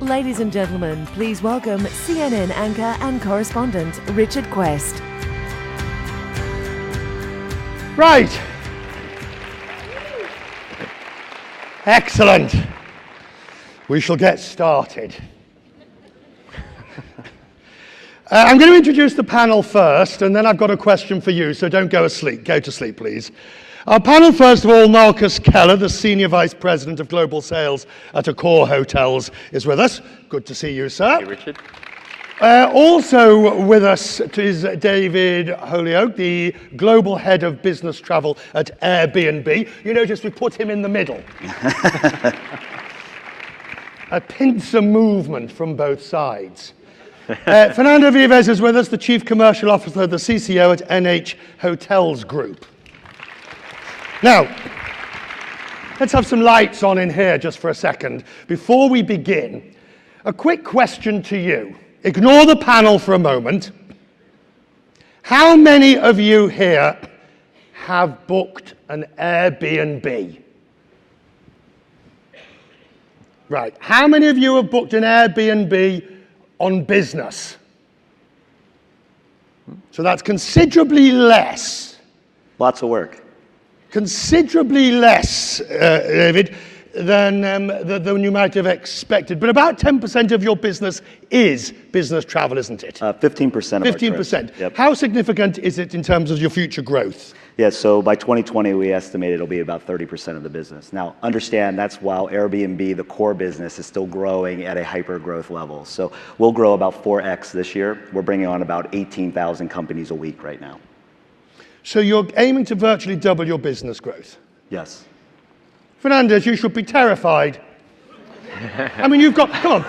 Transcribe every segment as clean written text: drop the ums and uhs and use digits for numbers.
Ladies and gentlemen, please welcome CNN anchor and correspondent Richard Quest. Right. Excellent. We shall get started. I'm going to introduce the panel first, and then I've got a question for you, so don't go asleep. Go to sleep, please. Our panel, first of all, Marcus Keller, the Senior Vice President of Global Sales at Accor Hotels, is with us. Good to see you, sir. Hey, Richard. Also with us is David Holyoke, the Global Head of Business Travel at Airbnb. You notice we put him in the middle. A pincer movement from both sides. Fernando Vives is with us, the Chief Commercial Officer, the CCO at NH Hotels Group. Now, let's have some lights on in here just for a second. Before we begin, a quick question to you. Ignore the panel for a moment. How many of you here have booked an Airbnb? Right. How many of you have booked an Airbnb on business? So that's considerably less. Lots of work. Considerably less, David, than you might have expected. But about 10% of your business is business travel, isn't it? 15% of 15%. Yep. How significant is it in terms of your future growth? Yeah, so by 2020, we estimate it'll be about 30% of the business. Now, understand that's while Airbnb, the core business, is still growing at a hyper-growth level. So we'll grow about 4x this year. We're bringing on about 18,000 companies a week right now. So you're aiming to virtually double your business growth? Yes. Fernandez, you should be terrified. I mean, come on,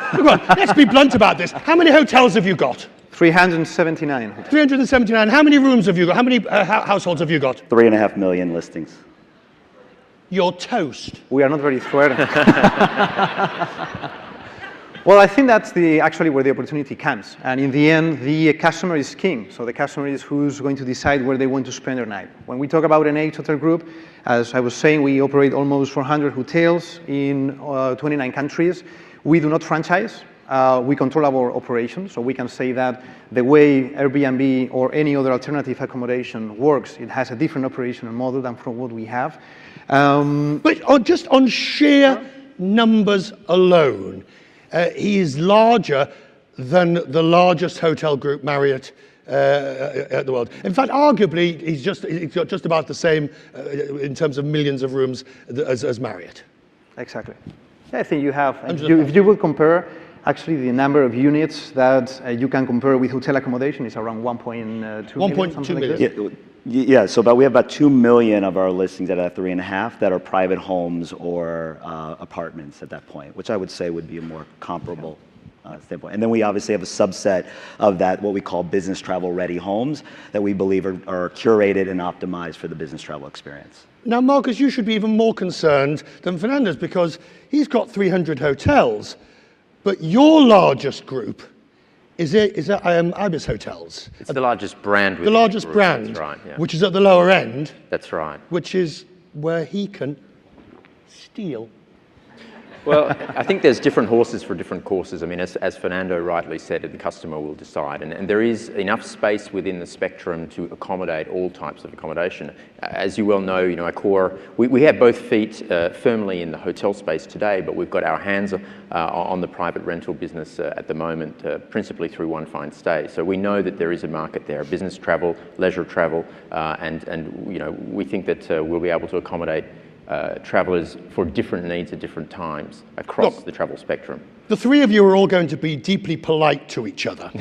let's be blunt about this. How many hotels have you got? 379. 379. How many rooms have you got? How many households have you got? 3.5 million listings. You're toast. We are not very threatened. Well, I think that's actually where the opportunity comes. And in the end, the customer is king. So the customer is who's going to decide where they want to spend their night. When we talk about NH Hotel Group, as I was saying, we operate almost 400 hotels in 29 countries. We do not franchise. We control our operations. So we can say that the way Airbnb or any other alternative accommodation works, it has a different operational model than from what we have. But just on sheer numbers alone, he is larger than the largest hotel group, Marriott, at the world. In fact, arguably, he's got just about the same in terms of millions of rooms as Marriott. Exactly. Yeah, I think you have, if you would compare, actually the number of units that you can compare with hotel accommodation is around 1.2 million. 1.2 million. Like Yeah, so we have about 2 million of our listings at 3.5 that are private homes or apartments at that point, which I would say would be a more comparable standpoint. And then we obviously have a subset of that, what we call business travel ready homes, that we believe are curated and optimized for the business travel experience. Now, Marcus, you should be even more concerned than Fernandez because he's got 300 hotels, but your largest group is Ibis Hotels. It's the largest brand. The largest brand, that's right, yeah. which is at the lower end. That's right. Which is where he can steal. Well, I think there's different horses for different courses. I mean, as Fernando rightly said, the customer will decide. And there is enough space within the spectrum to accommodate all types of accommodation. As you well know, Accor, we have both feet firmly in the hotel space today, but we've got our hands on the private rental business at the moment, principally through One Fine Stay. So we know that there is a market there, business travel, leisure travel, and we think that we'll be able to accommodate travelers for different needs at different times across the travel spectrum. The three of you are all going to be deeply polite to each other.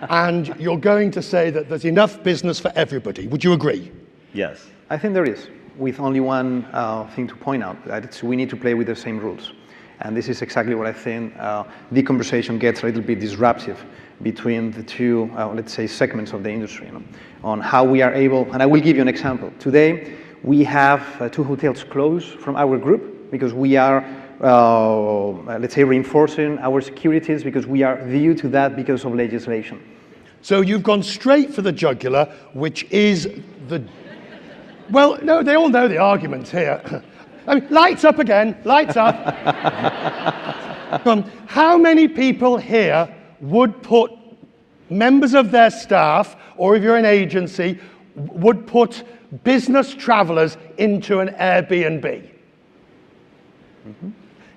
And you're going to say that there's enough business for everybody. Would you agree? Yes. I think there is, with only one thing to point out, that we need to play with the same rules. And this is exactly what I think the conversation gets a little bit disruptive between the two, let's say, segments of the industry, on how we are able, and I will give you an example. Today, we have 2 hotels closed from our group because we are, let's say, reinforcing our securities because we are due to that because of legislation. So you've gone straight for the jugular, which is the... Well, no, they all know the arguments here. I mean, lights up again, lights up. How many people here would put members of their staff, or if you're an agency, would put business travelers into an Airbnb?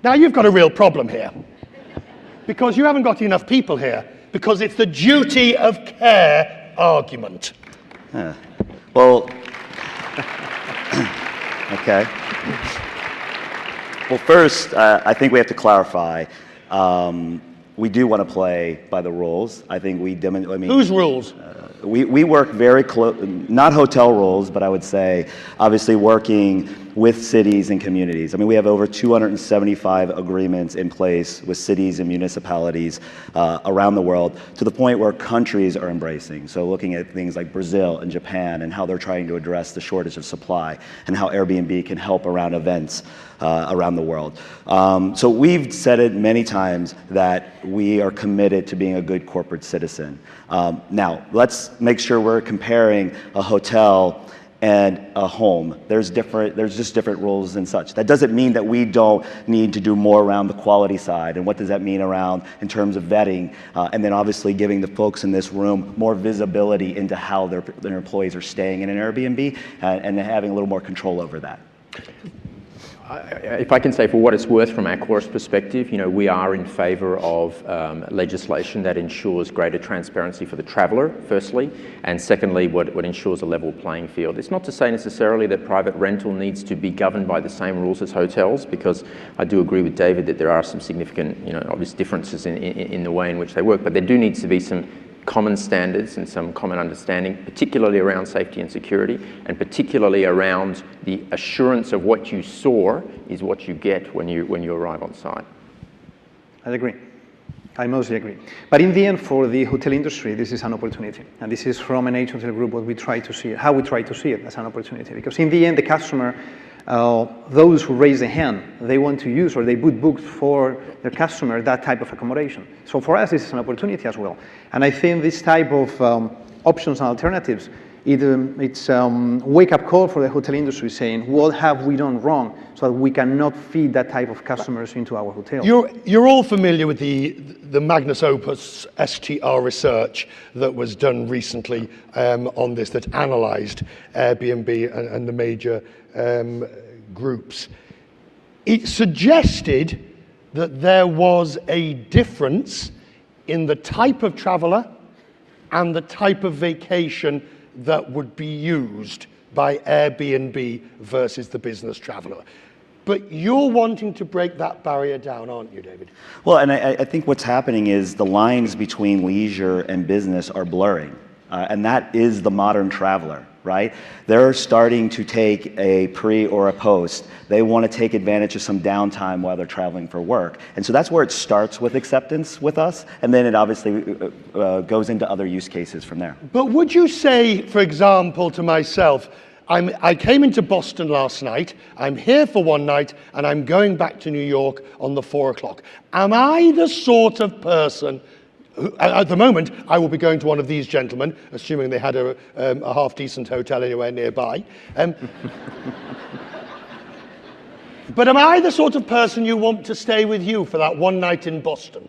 Now you've got a real problem here, because you haven't got enough people here, because it's the duty of care argument. Well, okay. Well, first, I think we have to clarify. We do want to play by the rules. I think we demonstrate. I mean, Whose rules? We work very close, not hotel rules, but I would say, obviously working with cities and communities. I mean, we have over 275 agreements in place with cities and municipalities around the world, to the point where countries are embracing. So looking at things like Brazil and Japan and how they're trying to address the shortage of supply, and how Airbnb can help around events around the world. So we've said it many times that we are committed to being a good corporate citizen. Now, let's make sure we're comparing a hotel and a home. There's just different rules and such. That doesn't mean that we don't need to do more around the quality side, and what does that mean around in terms of vetting, and then obviously giving the folks in this room more visibility into how their employees are staying in an Airbnb, and having a little more control over that. If I can say, for what it's worth, from our Chorus perspective, we are in favour of legislation that ensures greater transparency for the traveller, firstly, and secondly, what ensures a level playing field. It's not to say necessarily that private rental needs to be governed by the same rules as hotels, because I do agree with David that there are some significant, obvious differences in the way in which they work, but there do need to be some common standards and some common understanding, particularly around safety and security, and particularly around the assurance of what you saw is what you get when you arrive on site. I agree. I mostly agree. But in the end, for the hotel industry, this is an opportunity. And this is from NH Hotel Group what we try to see it, how we try to see it as an opportunity. Because in the end, the customer, those who raise the hand, they want to use, or they book for their customer that type of accommodation. So for us, this is an opportunity as well. And I think this type of options and alternatives, it's wake-up call for the hotel industry, saying, what have we done wrong, so that we cannot feed that type of customers into our hotel. You're all familiar with the Magnus Opus STR research that was done recently on this, that analysed Airbnb and the major groups. It suggested that there was a difference in the type of traveller and the type of vacation that would be used by Airbnb versus the business traveller. But you're wanting to break that barrier down, aren't you, David? Well, and I think what's happening is the lines between leisure and business are blurring. And that is the modern traveler, right? They're starting to take a pre or a post. They want to take advantage of some downtime while they're traveling for work. And so that's where it starts with acceptance with us, and then it obviously goes into other use cases from there. But would you say, for example, to myself, I came into Boston last night, I'm here for one night, and I'm going back to New York on the 4 o'clock. Am I the sort of person at the moment, I will be going to one of these gentlemen, assuming they had a half-decent hotel anywhere nearby. But am I the sort of person you want to stay with you for that one night in Boston?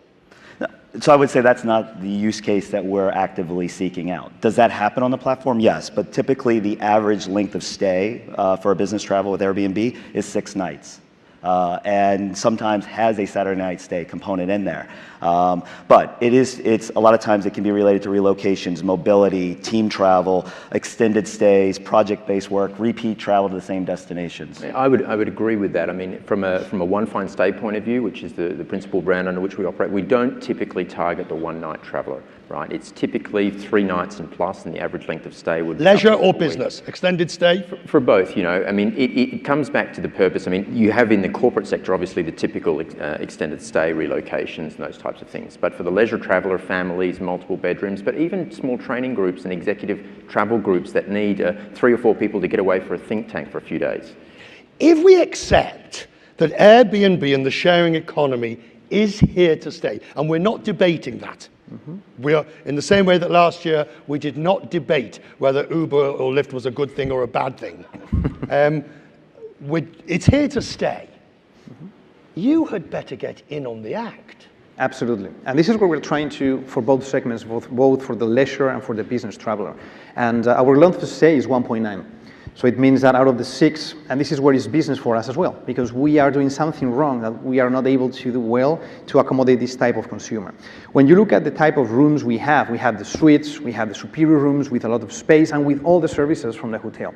So I would say that's not the use case that we're actively seeking out. Does that happen on the platform? Yes, but typically the average length of stay for a business travel with Airbnb is 6 nights. And sometimes has a Saturday night stay component in there. But it's a lot of times it can be related to relocations, mobility, team travel, extended stays, project-based work, repeat travel to the same destinations. I would agree with that. I mean, from a One Fine Stay point of view, which is the principal brand under which we operate, we don't typically target the one-night traveller, right? It's typically 3 nights and plus, and the average length of stay would be leisure or business, extended stay? For both, I mean, it comes back to the purpose. I mean, you have in the corporate sector, obviously, the typical extended stay, relocations, and those types of things. But for the leisure traveller, families, multiple bedrooms, but even small training groups and executive travel groups that need 3 or 4 people to get away for a think tank for a few days. If we accept that Airbnb and the sharing economy is here to stay, and we're not debating that, we are, in the same way that last year we did not debate whether Uber or Lyft was a good thing or a bad thing. It's here to stay. you had better get in on the act. Absolutely. And this is what we're trying to, for both segments, both for the leisure and for the business traveler. And our length of stay is 1.9. So it means that out of the 6, and this is where it's business for us as well, because we are doing something wrong that we are not able to do well to accommodate this type of consumer. When you look at the type of rooms we have the suites, we have the superior rooms with a lot of space and with all the services from the hotel.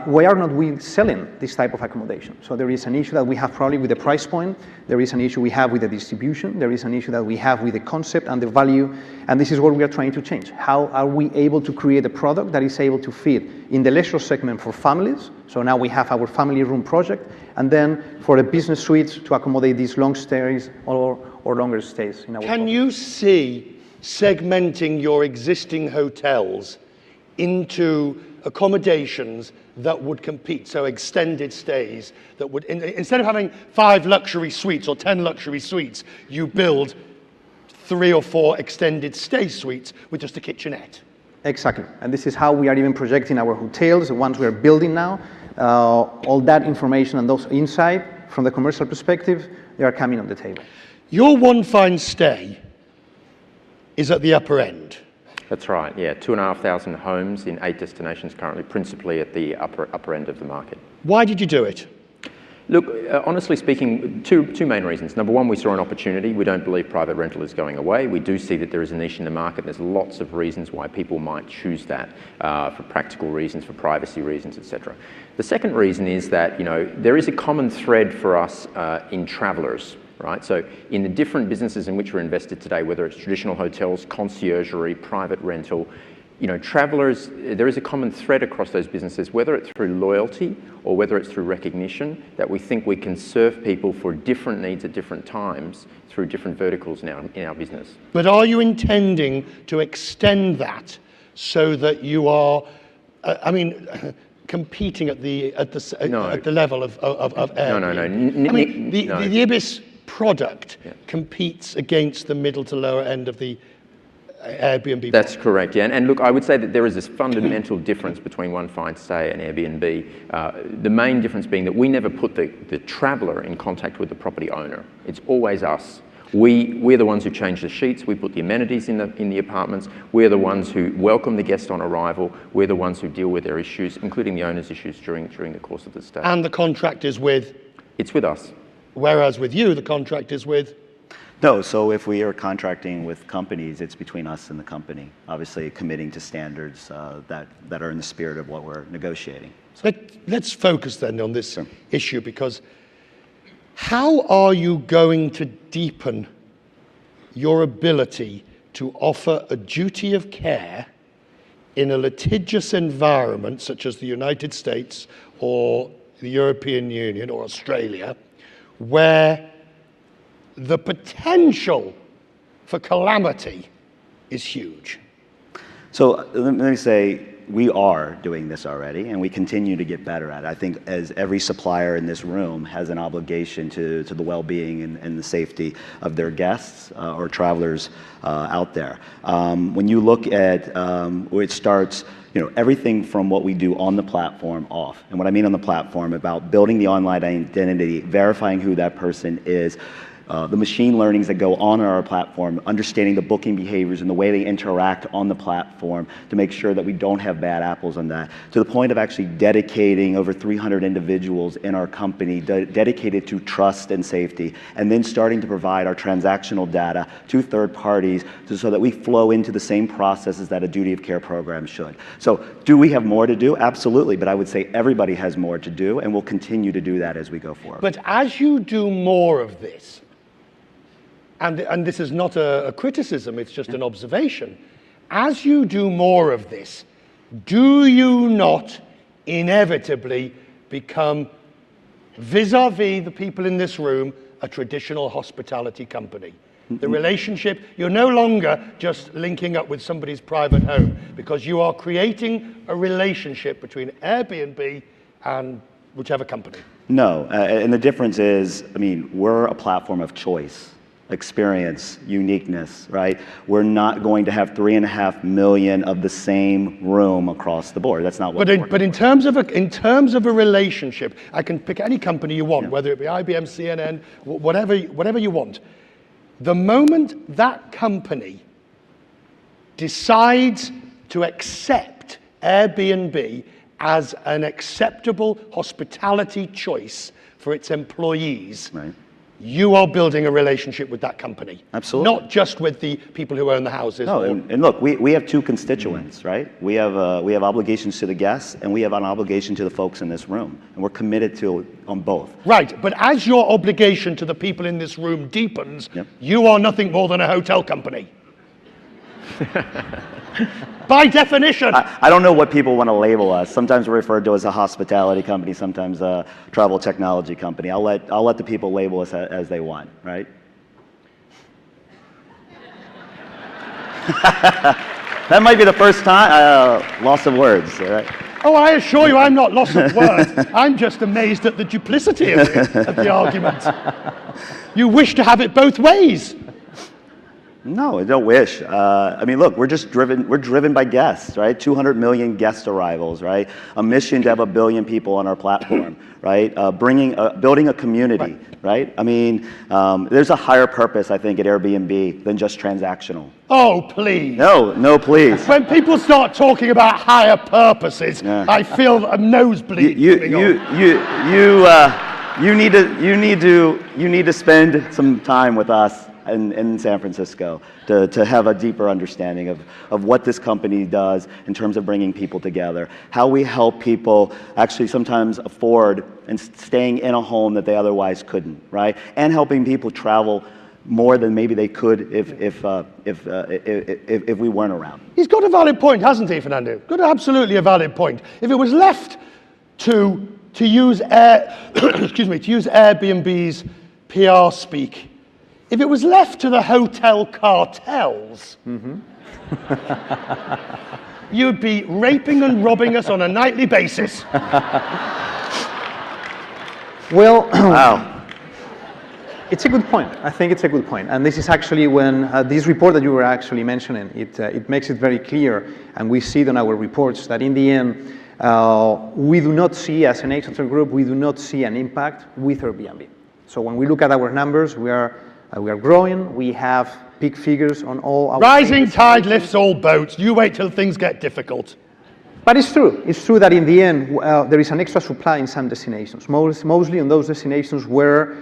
Why are not we selling this type of accommodation? So there is an issue that we have probably with the price point, there is an issue we have with the distribution, there is an issue that we have with the concept and the value, and this is what we are trying to change. How are we able to create a product that is able to fit in the leisure segment for families? So now we have our family room project, and then for the business suites to accommodate these long stays or longer stays in our Can you see segmenting your existing hotels into accommodations that would compete, so extended stays that would, instead of having 5 luxury suites or 10 luxury suites, you build 3 or 4 extended stay suites with just a kitchenette? Exactly, and this is how we are even projecting our hotels, the ones we are building now. All that information and those insights from the commercial perspective, they are coming on the table. Your One Fine Stay is at the upper end. That's right, yeah. 2,500 homes in 8 destinations currently, principally at the upper end of the market. Why did you do it? Look, honestly speaking, two main reasons. Number one, we saw an opportunity. We don't believe private rental is going away. We do see that there is a niche in the market. There's lots of reasons why people might choose that, for practical reasons, for privacy reasons, etc. The second reason is that, there is a common thread for us in travellers. Right? So in the different businesses in which we're invested today, whether it's traditional hotels, conciergerie, private rental, travellers, there is a common thread across those businesses, whether it's through loyalty or whether it's through recognition, that we think we can serve people for different needs at different times through different verticals in our business. But are you intending to extend that so that you are, competing at the level of Airbnb? No. The Ibis product competes against the middle to lower end of the Airbnb. That's correct, yeah. And look, I would say that there is this fundamental difference between One Fine Stay and Airbnb. The main difference being that we never put the traveller in contact with the property owner. It's always us. We're the ones who change the sheets, we put the amenities in the apartments, we're the ones who welcome the guest on arrival, we're the ones who deal with their issues, including the owner's issues during the course of the stay. And the contract is with? It's with us. Whereas with you, the contract is with? No, so if we are contracting with companies, it's between us and the company, obviously committing to standards that are in the spirit of what we're negotiating. So let's focus then on this issue, because how are you going to deepen your ability to offer a duty of care in a litigious environment such as the United States or the European Union or Australia, where the potential for calamity is huge? So let me say, we are doing this already, and we continue to get better at it. I think as every supplier in this room has an obligation to the well-being and the safety of their guests or travelers out there. When you look at where it starts, everything from what we do on the platform off. And what I mean on the platform, about building the online identity, verifying who that person is, the machine learnings that go on our platform, understanding the booking behaviors and the way they interact on the platform to make sure that we don't have bad apples on that, to the point of actually dedicating over 300 individuals in our company dedicated to trust and safety, and then starting to provide our transactional data to third parties so that we flow into the same processes that a duty of care program should. So do we have more to do? Absolutely, but I would say everybody has more to do, and we'll continue to do that as we go forward. But as you do more of this, and this is not a criticism, it's just an observation. As you do more of this, do you not inevitably become, vis-a-vis the people in this room, a traditional hospitality company? The relationship, you're no longer just linking up with somebody's private home, because you are creating a relationship between Airbnb and whichever company. No, and the difference is, we're a platform of choice. experience, uniqueness, right? We're not going to have 3.5 million of the same room across the board. That's not what. But in terms of a relationship, I can pick any company you want, whether it be IBM, CNN, whatever you want. The moment that company decides to accept Airbnb as an acceptable hospitality choice for its employees, Right. you are building a relationship with that company. Absolutely. Not just with the people who own the houses. No, or- and look, we have two constituents, right? We have obligations to the guests, and we have an obligation to the folks in this room, and we're committed to on both. Right, but as your obligation to the people in this room deepens, Yep. you are nothing more than a hotel company. By definition. I don't know what people want to label us. Sometimes we're referred to as a hospitality company, sometimes a travel technology company. I'll let the people label us as they want, right? That might be the first time loss of words, right? Oh, I assure you, I'm not lost of words. I'm just amazed at the duplicity of the argument. You wish to have it both ways. No, I don't wish. I mean, look, we're driven by guests, right? 200 million guest arrivals, right? A mission to have 1 billion people on our platform, right? Building a community, right? I mean, there's a higher purpose, I think, at Airbnb than just transactional. Oh, please. No, please. When people start talking about higher purposes, I feel a nosebleed coming on. You need to spend some time with us in San Francisco to have a deeper understanding of what this company does in terms of bringing people together, how we help people actually sometimes afford and staying in a home that they otherwise couldn't, right? And helping people travel more than maybe they could if we weren't around. He's got a valid point, hasn't he, Fernando? Got absolutely a valid point. If it was left to use Airbnb's PR speak, if it was left to the hotel cartels, you'd be raping and robbing us on a nightly basis. Well, Wow. it's a good point. I think it's a good point. And this is actually when this report that you were actually mentioning, it makes it very clear, and we see it on our reports, that in the end, we do not see, as an H-Hotel Group, we do not see an impact with Airbnb. So when we look at our numbers, we are growing. We have big figures on all our... Rising tide lifts all boats. You wait till things get difficult. But it's true. It's true that in the end, there is an extra supply in some destinations, mostly on those destinations where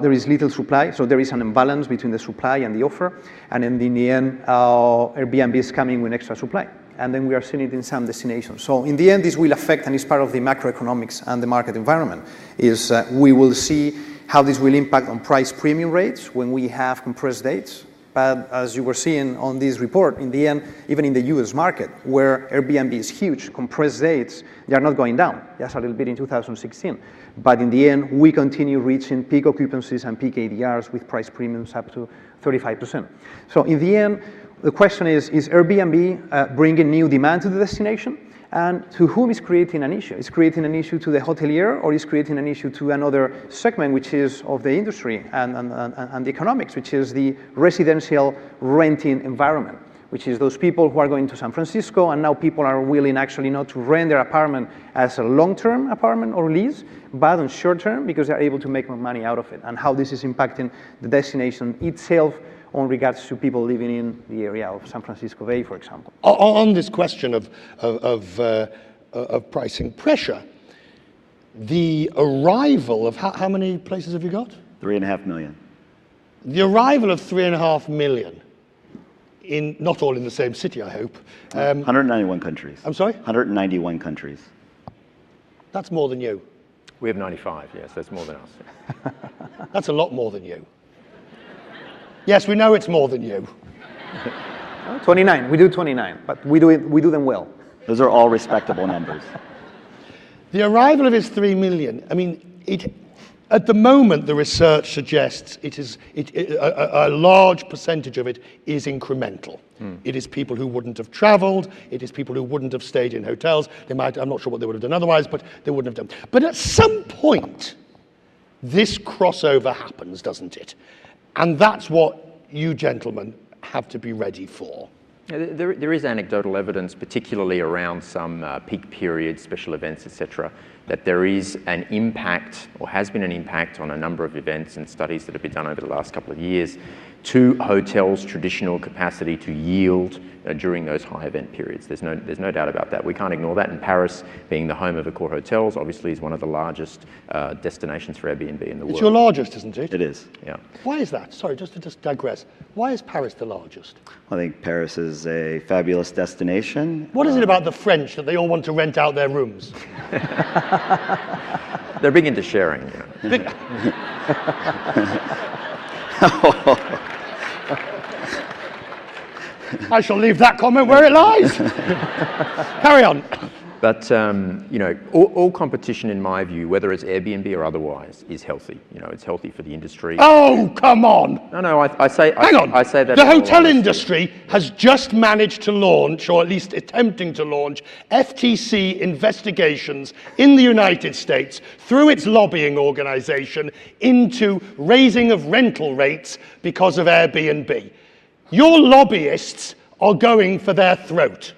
there is little supply. So there is an imbalance between the supply and the offer. And in the end, Airbnb is coming with extra supply. And then we are seeing it in some destinations. So in the end, this will affect, and it's part of the macroeconomics and the market environment, is we will see how this will impact on price premium rates when we have compressed dates. But as you were seeing on this report, in the end, even in the US market, where Airbnb is huge, compressed dates, they are not going down, just a little bit in 2016. But in the end, we continue reaching peak occupancies and peak ADRs with price premiums up to 35%. So in the end, the question is Airbnb bringing new demand to the destination? And to whom is creating an issue? Is creating an issue to the hotelier, or is creating an issue to another segment, which is of the industry and the economics, which is the residential renting environment, which is those people who are going to San Francisco, and now people are willing actually not to rent their apartment as a long-term apartment or lease, but on short-term because they're able to make more money out of it, and how this is impacting the destination itself on regards to people living in the area of San Francisco Bay, for example. On this question of pricing pressure, the arrival of how many places have you got? 3.5 million. The arrival of 3.5 million, not all in the same city, I hope. 191 countries. I'm sorry? 191 countries. That's more than you. We have 95, yes, that's more than us. That's a lot more than you. Yes, we know it's more than you. 29, we do 29, but we do them well. Those are all respectable numbers. The arrival of his 3 million, I mean, at the moment, the research suggests a large percentage of it is incremental. It is people who wouldn't have traveled. It is people who wouldn't have stayed in hotels. I'm not sure what they would have done otherwise, but they wouldn't have done. But at some point, this crossover happens, doesn't it? And that's what you gentlemen have to be ready for. There is anecdotal evidence, particularly around some peak periods, special events, etc., that there is an impact, or has been an impact on a number of events and studies that have been done over the last couple of years to hotels' traditional capacity to yield during those high event periods. There's no doubt about that. We can't ignore that. And Paris, being the home of Accor Hotels, obviously is one of the largest destinations for Airbnb in the world. It's your largest, isn't it? It is. Yeah. Why is that? Sorry, just to digress. Why is Paris the largest? I think Paris is a fabulous destination. What is it about the French that they all want to rent out their rooms? They're big into sharing. You know. I shall leave that comment where it lies. Carry on. But you know, all competition, in my view, whether it's Airbnb or otherwise, is healthy. You know, it's healthy for the industry. Oh, come on. No, I say. Hang on. I say that. The in all hotel honesty. industry has just managed to launch, or at least attempting to launch, FTC investigations in the United States through its lobbying organization into raising of rental rates because of Airbnb. Your lobbyists are going for their throat.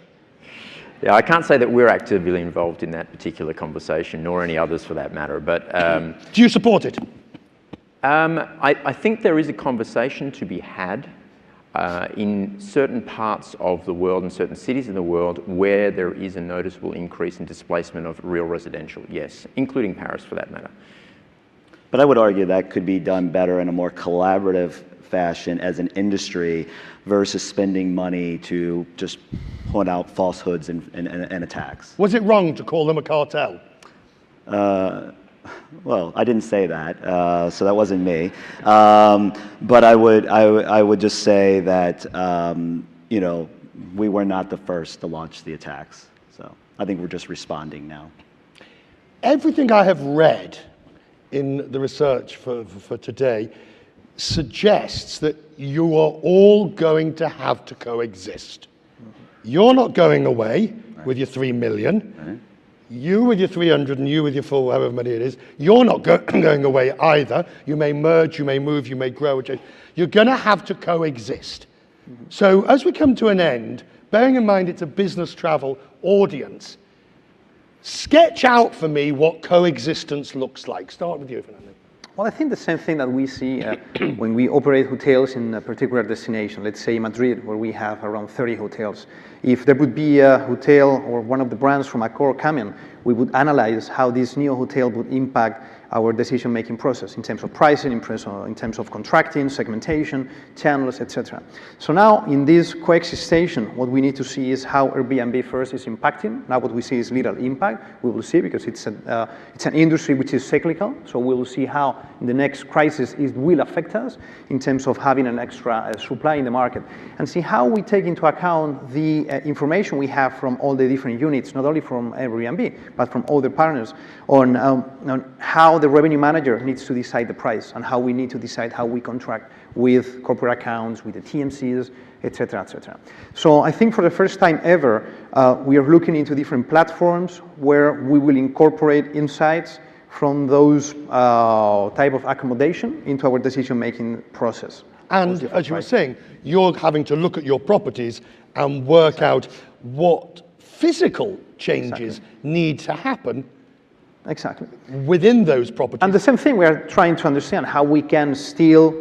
Yeah, I can't say that we're actively involved in that particular conversation, nor any others for that matter. But Do you support it? I think there is a conversation to be had in certain parts of the world and certain cities in the world where there is a noticeable increase in displacement of real residential, yes, including Paris for that matter. But I would argue that could be done better in a more collaborative fashion as an industry versus spending money to just point out falsehoods and attacks. Was it wrong to call them a cartel? Well, I didn't say that, so that wasn't me. But I would just say that you know, we were not the first to launch the attacks. So I think we're just responding now. Everything I have read in the research for today suggests that you are all going to have to coexist. You're not going away with your 3 million. Right. You with your 300 and you with your full, however many it is. You're not going away either. You may merge, you may move, you may grow. You're going to have to coexist. So as we come to an end, bearing in mind it's a business travel audience, sketch out for me what coexistence looks like. Start with you, Fernando. Well, I think the same thing that we see when we operate hotels in a particular destination, let's say Madrid, where we have around 30 hotels. If there would be a hotel or one of the brands from Accor coming, we would analyze how this new hotel would impact our decision-making process in terms of pricing, in terms of contracting, segmentation, channels, etc. So now, in this coexistation, what we need to see is how Airbnb first is impacting. Now what we see is little impact. We will see, because it's an industry which is cyclical, so we will see how in the next crisis it will affect us in terms of having an extra supply in the market, and see how we take into account the information we have from all the different units, not only from Airbnb, but from other partners, on how the revenue manager needs to decide the price, and how we need to decide how we contract with corporate accounts, with the TMCs, etc., etc. So I think for the first time ever, we are looking into different platforms where we will incorporate insights from those type of accommodation into our decision-making process. And as you were saying, you're having to look at your properties and work out what physical changes need to happen Exactly. within those properties. And the same thing, we are trying to understand how we can steal,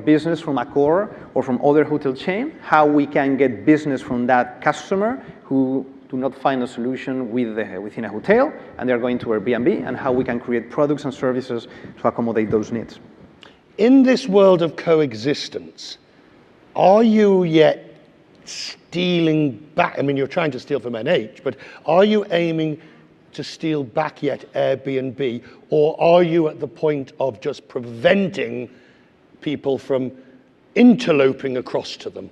business from Accor or from other hotel chain, how we can get business from that customer who do not find a solution within a hotel, and they're going to Airbnb, and how we can create products and services to accommodate those needs. In this world of coexistence, are you yet stealing back? I mean, you're trying to steal from NH, but are you aiming to steal back yet Airbnb, or are you at the point of just preventing people from interloping across to them?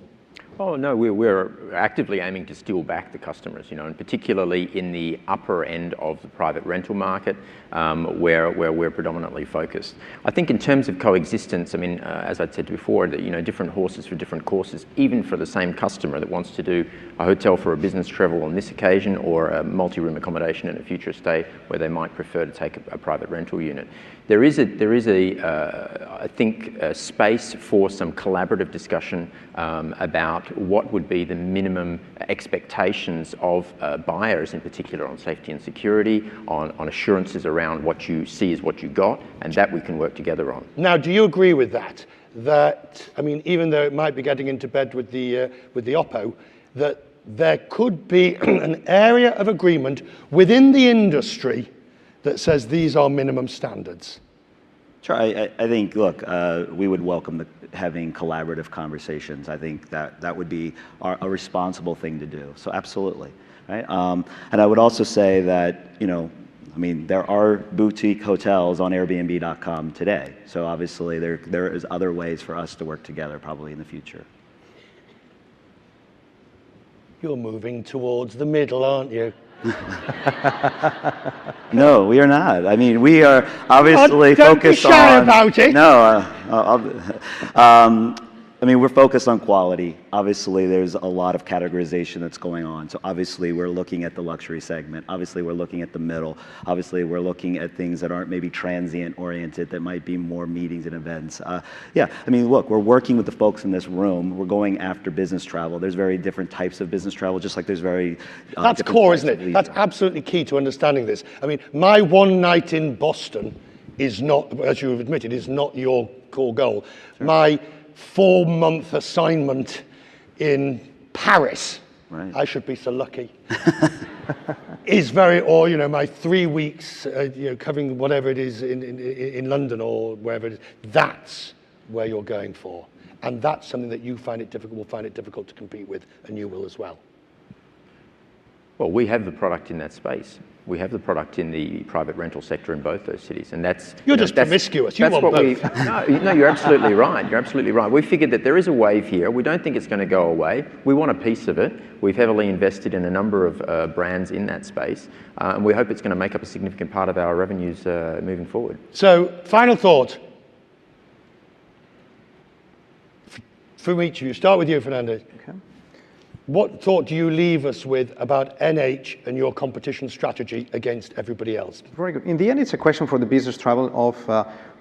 Oh no, we're actively aiming to steal back the customers, you know, and particularly in the upper end of the private rental market, where we're predominantly focused. I think in terms of coexistence, I mean, as I said before, that, you know, different horses for different courses, even for the same customer that wants to do a hotel for a business travel on this occasion, or a multi-room accommodation in a future stay where they might prefer to take a private rental unit. There is I think, a space for some collaborative discussion about what would be the minimum expectations of buyers, in particular on safety and security, on assurances around what you see is what you got, and that we can work together on. Now, do you agree with that? That, I mean, even though it might be getting into bed with the Oppo, that there could be an area of agreement within the industry that says these are minimum standards? Sure, I think, look, we would welcome having collaborative conversations. I think that would be a responsible thing to do. So absolutely, right? And I would also say that, you know, I mean, there are boutique hotels on Airbnb.com today. So obviously there is other ways for us to work together probably in the future. You're moving towards the middle, aren't you? No, we are not. I mean, we are obviously focused on... Don't be shy about it. No, I mean, we're focused on quality. Obviously, there's a lot of categorization that's going on. So obviously, we're looking at the luxury segment. Obviously, we're looking at the middle. Obviously, we're looking at things that aren't maybe transient oriented, that might be more meetings and events. Yeah, I mean, look, we're working with the folks in this room. We're going after business travel. There's very different types of business travel, just like there's very... That's core, isn't it? That's absolutely key to understanding this. I mean, my one night in Boston is not, as you have admitted, is not your core goal. Sure. My 4-month assignment in Paris, right. I should be so lucky, is very, or, you know, my 3 weeks, you know, covering whatever it is in London or wherever it is, that's where you're going for. And that's something that you find it difficult, will find it difficult to compete with, and you will as well. Well, we have the product in that space. We have the product in the private rental sector in both those cities, and that's... You're just promiscuous. You want both. No, you're absolutely right. You're absolutely right. We figured that there is a wave here. We don't think it's going to go away. We want a piece of it. We've heavily invested in a number of brands in that space, and we hope it's going to make up a significant part of our revenues moving forward. So, final thought from each of you. Start with you, Fernando. Okay. What thought do you leave us with about NH and your competition strategy against everybody else? Very good. In the end, it's a question for the business travel of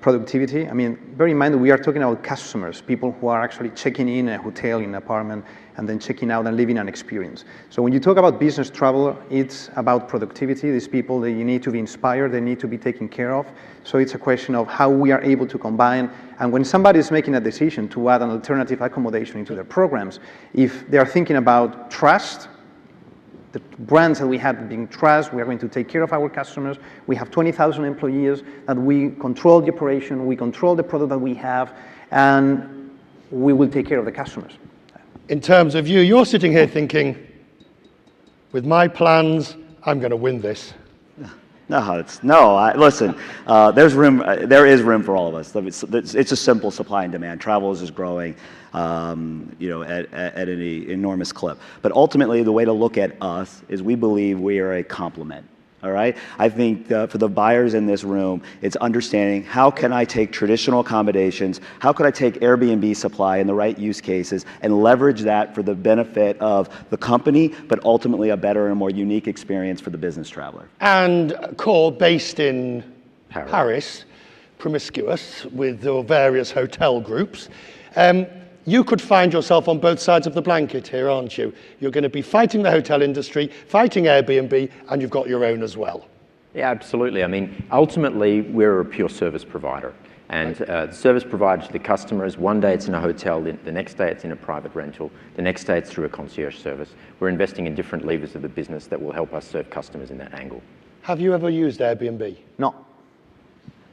productivity. I mean, bear in mind that we are talking about customers, people who are actually checking in a hotel, in an apartment, and then checking out and living an experience. So when you talk about business travel, it's about productivity. These people, they need to be inspired, they need to be taken care of. So it's a question of how we are able to combine. And when somebody is making a decision to add an alternative accommodation into their programs, if they are thinking about trust, the brands that we have being trust, we are going to take care of our customers. We have 20,000 employees, that we control the operation, we control the product that we have, and we will take care of the customers. In terms of you, you're sitting here thinking, with my plans, I'm going to win this. Listen, there is room for all of us. It's a simple supply and demand. Travel is just growing, you know, at an enormous clip. But ultimately, the way to look at us is we believe we are a complement. All right. I think for the buyers in this room, it's understanding how can I take traditional accommodations, how can I take Airbnb supply in the right use cases and leverage that for the benefit of the company, but ultimately a better and more unique experience for the business traveler. And Core, based in Paris, promiscuous with your various hotel groups. You could find yourself on both sides of the blanket here, aren't you? You're going to be fighting the hotel industry, fighting Airbnb, and you've got your own as well. Yeah, absolutely. I mean, ultimately, we're a pure service provider. And the service provider to the customers, one day it's in a hotel, the next day it's in a private rental, the next day it's through a concierge service. We're investing in different levers of the business that will help us serve customers in that angle. Have you ever used Airbnb? No.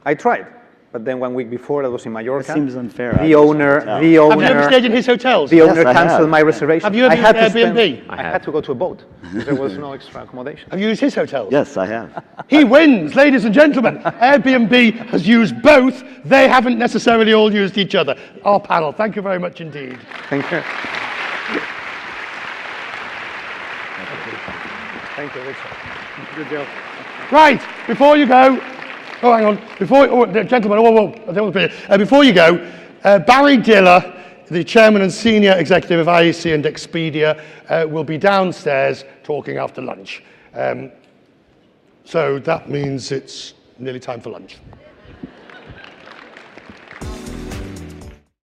I tried. But then 1 week before, that was in Mallorca. That seems unfair. The owner. Have you ever stayed in his hotels? The owner canceled my reservation. Have you ever used Airbnb? I had to go to a boat because there was no extra accommodation. Have you used his hotels? Yes, I have. He wins, ladies and gentlemen. Airbnb has used both. They haven't necessarily all used each other. Our panel, thank you very much indeed. Thank you. Thank you, Richard. Good job. Right, before you go, oh, hang on. Before you go, Barry Diller, the chairman and senior executive of IAC and Expedia, will be downstairs talking after lunch. So that means it's nearly time for lunch.